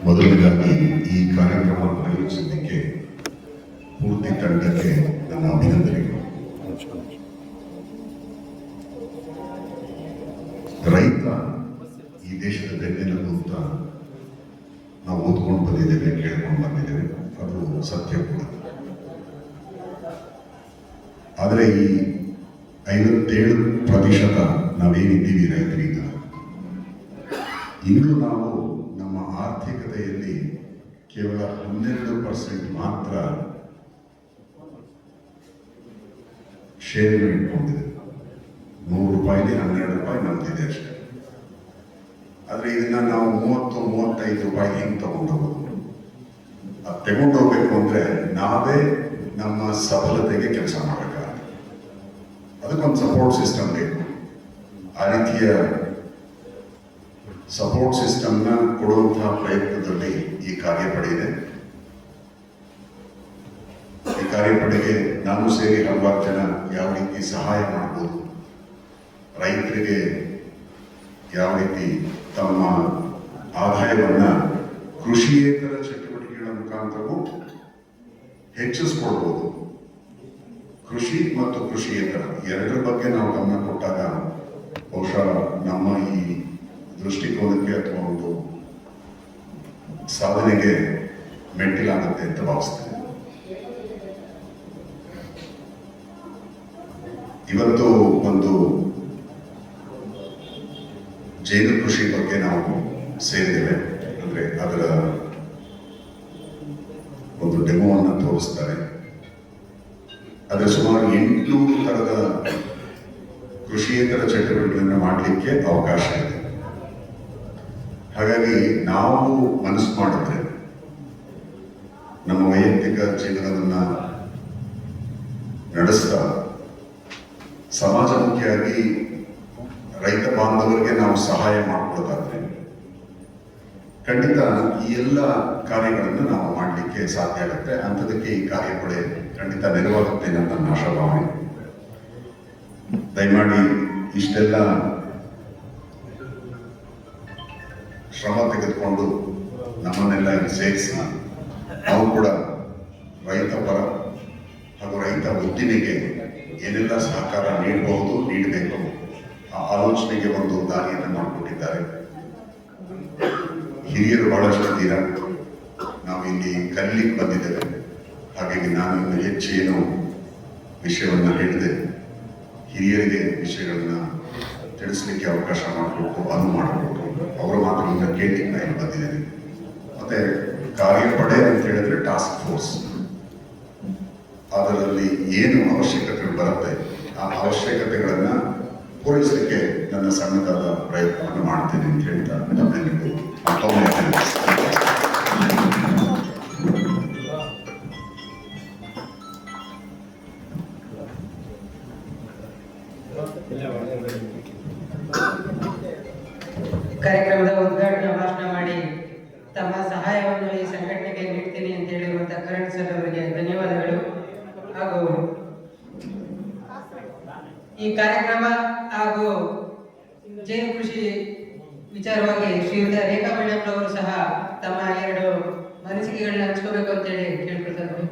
ಮೊದಲನೇದಾಗಿ ಈ ಕಾರ್ಯಕ್ರಮವನ್ನು ಆಯೋಜಿಸಿದ್ದಕ್ಕೆ ಪೂರ್ತಿ ತಂಡಕ್ಕೆ ನನ್ನ ಅಭಿನಂದನೆಗಳು. ರೈತ ಈ ದೇಶದ ಬೆನ್ನೆಲುಬು ಅಂತ ನಾವು ಓದ್ಕೊಂಡು ಬಂದಿದ್ದೇವೆ, ಕೇಳ್ಕೊಂಡು ಬಂದಿದ್ದೇವೆ, ಅದು ಸತ್ಯ ಕೂಡ. ಆದರೆ ಈ 57% ನಾವೇನಿದ್ದೀವಿ ರೈತರೀಗ, ಇನ್ನೂ ನಾವು ನಮ್ಮ ಆರ್ಥಿಕತೆಯಲ್ಲಿ ಕೇವಲ 12% ಮಾತ್ರ ಶೇರ್ ಇಟ್ಕೊಂಡಿದೆ. 100 ರೂಪಾಯಿಗೆ 12 ರೂಪಾಯಿ ನಮ್ದಿದೆ ಅಷ್ಟೇ. ಆದರೆ ಇದನ್ನ ನಾವು 30-35 ರೂಪಾಯಿ ಹೆಂಗೆ ತಗೊಂಡೋಗೋದು? ಅದು ತಗೊಂಡೋಗ್ಬೇಕು ಅಂದರೆ ನಾವೇ ನಮ್ಮ ಸಫಲತೆಗೆ ಕೆಲಸ ಮಾಡಬೇಕಾಗುತ್ತೆ. ಅದಕ್ಕೊಂದು ಸಪೋರ್ಟ್ ಸಿಸ್ಟಮ್ ಬೇಕು. ಆ ರೀತಿಯ ಸಪೋರ್ಟ್ ಸಿಸ್ಟಮ್ನ ಕೊಡುವಂತಹ ಪ್ರಯತ್ನದಲ್ಲಿ ಈ ಕಾರ್ಯಪಡೆ ಇದೆ. ಈ ಕಾರ್ಯಪಡೆಗೆ ನಾನು ಸೇರಿ ಹಲವಾರು ಜನ ಯಾವ ರೀತಿ ಸಹಾಯ ಮಾಡ್ಬೋದು, ರೈತರಿಗೆ ಯಾವ ರೀತಿ ತಮ್ಮ ಆದಾಯವನ್ನ ಕೃಷಿಯೇತರ ಚಟುವಟಿಕೆಗಳ ಮುಖಾಂತರವೂ ಹೆಚ್ಚಿಸ್ಕೊಳ್ಬೋದು. ಕೃಷಿ ಮತ್ತು ಕೃಷಿಯೇತರ ಎರಡರ ಬಗ್ಗೆ ನಾವು ಗಮನ ಕೊಟ್ಟಾಗ ಬಹುಶಃ ನಮ್ಮ ಈ ದೃಷ್ಟಿಕೋನಕ್ಕೆ ಅಥವಾ ಒಂದು ಸಾಧನೆಗೆ ಮೆಟ್ಟಿಲಾಗುತ್ತೆ ಅಂತ ಭಾವಿಸ್ತೇನೆ. ಇವತ್ತು ಒಂದು ಜೇನು ಕೃಷಿ ಬಗ್ಗೆ ನಾವು ಸೇರಿದ್ದೇವೆ. ಅಂದರೆ ಅದರ ಒಂದು ಡೆಮೋವನ್ನು ತೋರಿಸ್ತಾರೆ. ಅದರ ಸುಮಾರು 800 ಥರದ ಕೃಷಿಯೇತರ ಚಟುವಟಿಕೆಗಳನ್ನು ಮಾಡಲಿಕ್ಕೆ ಅವಕಾಶ ಇದೆ. ಹಾಗಾಗಿ ನಾವು ಮನಸ್ಸು ಮಾಡಿದ್ರೆ ನಮ್ಮ ವೈಯಕ್ತಿಕ ಜೀವನವನ್ನು ನಡೆಸ್ತಾ ಸಮಾಜಮುಖಿಯಾಗಿ ರೈತ ಬಾಂಧವರಿಗೆ ನಾವು ಸಹಾಯ ಮಾಡಿಕೊಡೋದಾದ್ರೆ ಖಂಡಿತ ಈ ಎಲ್ಲ ಕಾರ್ಯಗಳನ್ನು ನಾವು ಮಾಡಲಿಕ್ಕೆ ಸಾಧ್ಯ ಆಗುತ್ತೆ. ಅಂಥದಕ್ಕೆ ಈ ಕಾರ್ಯಪಡೆ ಖಂಡಿತ ನೆರವಾಗುತ್ತೆ ನನ್ನ ಆಶಾಭಾವನೆ. ದಯಮಾಡಿ ಇಷ್ಟೆಲ್ಲ ಶ್ರಮ ತೆಗೆದುಕೊಂಡು ನಮ್ಮನ್ನೆಲ್ಲ ಇಲ್ಲಿ ಸೇರಿಸಿ ನಾವು ಕೂಡ ರೈತ ಪರ ಹಾಗೂ ರೈತ ಉದ್ದಿಮೆಗೆ ಏನೆಲ್ಲ ಸಹಕಾರ ನೀಡಬಹುದು, ನೀಡಬೇಕು, ಆ ಆಲೋಚನೆಗೆ ಒಂದು ದಾರಿಯನ್ನು ಮಾಡಿಕೊಟ್ಟಿದ್ದಾರೆ. ಹಿರಿಯರು ಬಹಳಷ್ಟು ಇದ್ದೀರಾ. ನಾವು ಇಲ್ಲಿ ಕಲಿಲಿಕ್ಕೆ ಬಂದಿದ್ದೇವೆ. ಹಾಗಾಗಿ ನಾನು ಇನ್ನು ಹೆಚ್ಚೇನು ವಿಷಯವನ್ನು ಹೇಳಿದೆ, ಹಿರಿಯರಿಗೆ ವಿಷಯಗಳನ್ನ ತಿಳಿಸ್ಲಿಕ್ಕೆ ಅವಕಾಶ ಮಾಡಿಕೊಟ್ಟು ಅನುವು ಮಾಡಿಕೊಟ್ಟು ಅವರ ಮಾತುಗಳನ್ನ ಕೇಳಲಿಕ್ಕೆ ನಾನು ಬಂದಿದ್ದೇನೆ. ಮತ್ತೆ ಕಾರ್ಯಪಡೆ ಅಂತ ಹೇಳಿದ್ರೆ ಟಾಸ್ಕ್ ಫೋರ್ಸ್, ಅದರಲ್ಲಿ ಏನು ಅವಶ್ಯಕತೆಗಳು ಬರುತ್ತೆ ಆ ಅವಶ್ಯಕತೆಗಳನ್ನ ಪೂರೈಸಲಿಕ್ಕೆ ನನ್ನ ಸಣ್ಣದಾದ ಪ್ರಯತ್ನವನ್ನು ಮಾಡ್ತೇನೆ ಅಂತ ಹೇಳ್ತಾ ತಮ್ಮೆಲ್ಲರಿಗೂ ಕಾರ್ಯಕ್ರಮದ ಉದ್ಘಾಟನಾ ಭಾಷಣ ಮಾಡಿ ತಮ್ಮ ಸಹಾಯವನ್ನು ಈ ಸಂಘಟನೆಗೆ ನೀಡ್ತೀನಿ ಅಂತ ಹೇಳಿರುವಂತಹ ಕರಣ್ ಸರ್ ಅವರಿಗೆ ಧನ್ಯವಾದಗಳು. ಹಾಗೂ ಈ ಕಾರ್ಯಕ್ರಮ ಹಾಗೂ ಜೇನು ಕೃಷಿ ವಿಚಾರವಾಗಿ ಶ್ರೀಯುತ ರೇಖಾ ಮೇಡಮ್ ಅವರು ಸಹ ತಮ್ಮ 2 ಅನಿಸಿಕೆಗಳನ್ನ ಹಂಚ್ಕೋಬೇಕು ಅಂತೇಳಿ ಕೇಳ್ಕೊಳ್ತಾರೆ.